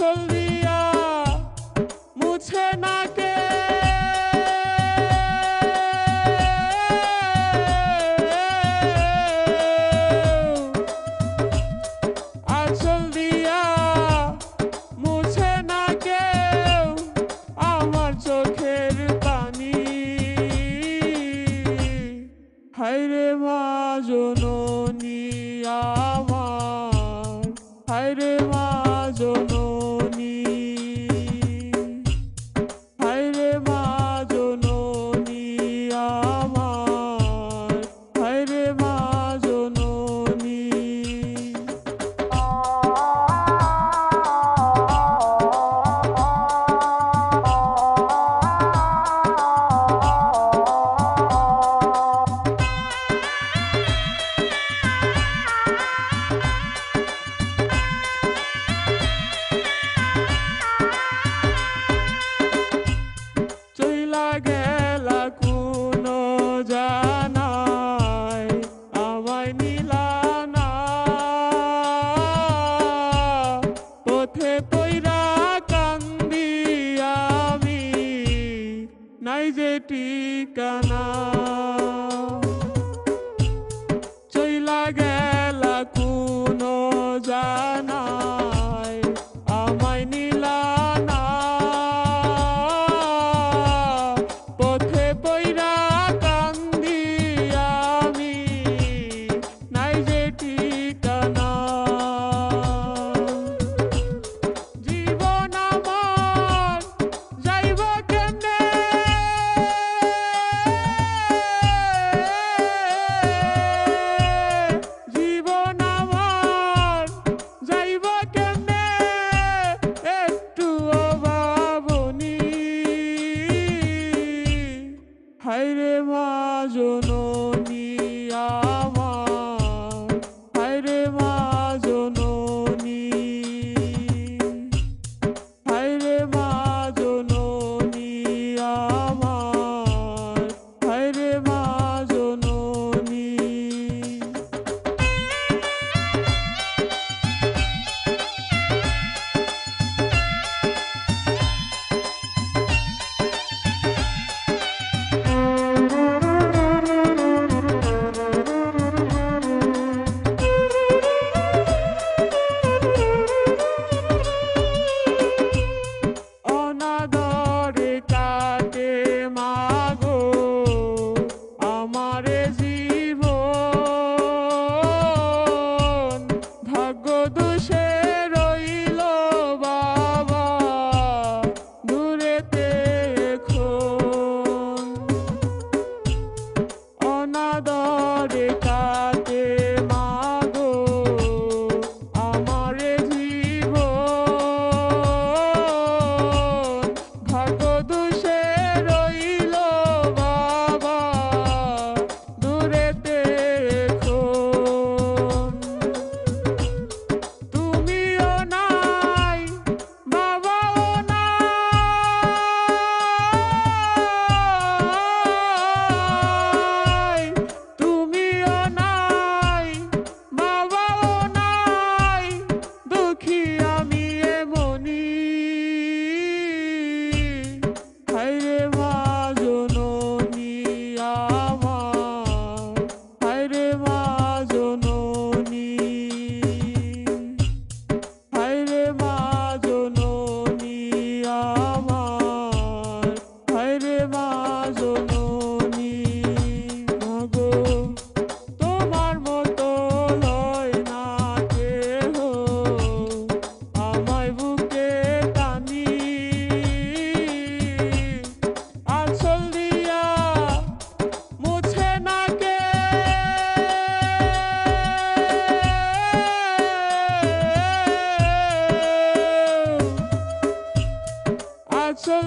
আঁচল দিয়া মুছে না কে, আঁচল দিয়া মুছে না কেউ আমার চোখের পানি। হায়রে মা জননী আমার, হায়রে মা জননী, হায়রে মা জননী আমার, হায়রে মা জননী। চইলা গেলা কোন জানায় আমায় নিলা না, পথে পইরা কান্দি আমি নাই যে ঠিকানা। চইলা গেলা কোন জানায় আমায় নিলা না, পথে পইরা কান্দি আমি নাই যে ঠিকানা। জীবন আমার যাইব কেমনে, জীবন আমার যাইব কেমনে একটুও ভাবনি। হায়রে মা জননী আমার, হায়রে মা জননী, হায়রে মা জননী আমার, হায়রে মা জননী। অনাদরে কাটে মাগো আমারে জীবন, ভাগ্য দোষে রইল বাবা দূরেতে এখন। অনাদরে কাটে মাগো আমারে জীবন, ভাগ্য দোষে রইল বাবা দূরেতে এখন। তুমিও নাই বাবাও নাই, তুমিও নাই বাবাও নাই, দুঃখী আমি এমনি। হায়রে মা জননী আমার, হায়রে মা জননী, হায়রে মা জননী আমার, হায়রে মা জননী। মাগো তোমার মতো লয় না কেহ আমায় বুকে টানি, আঁচল দিয়া মুছে না কে, আঁচল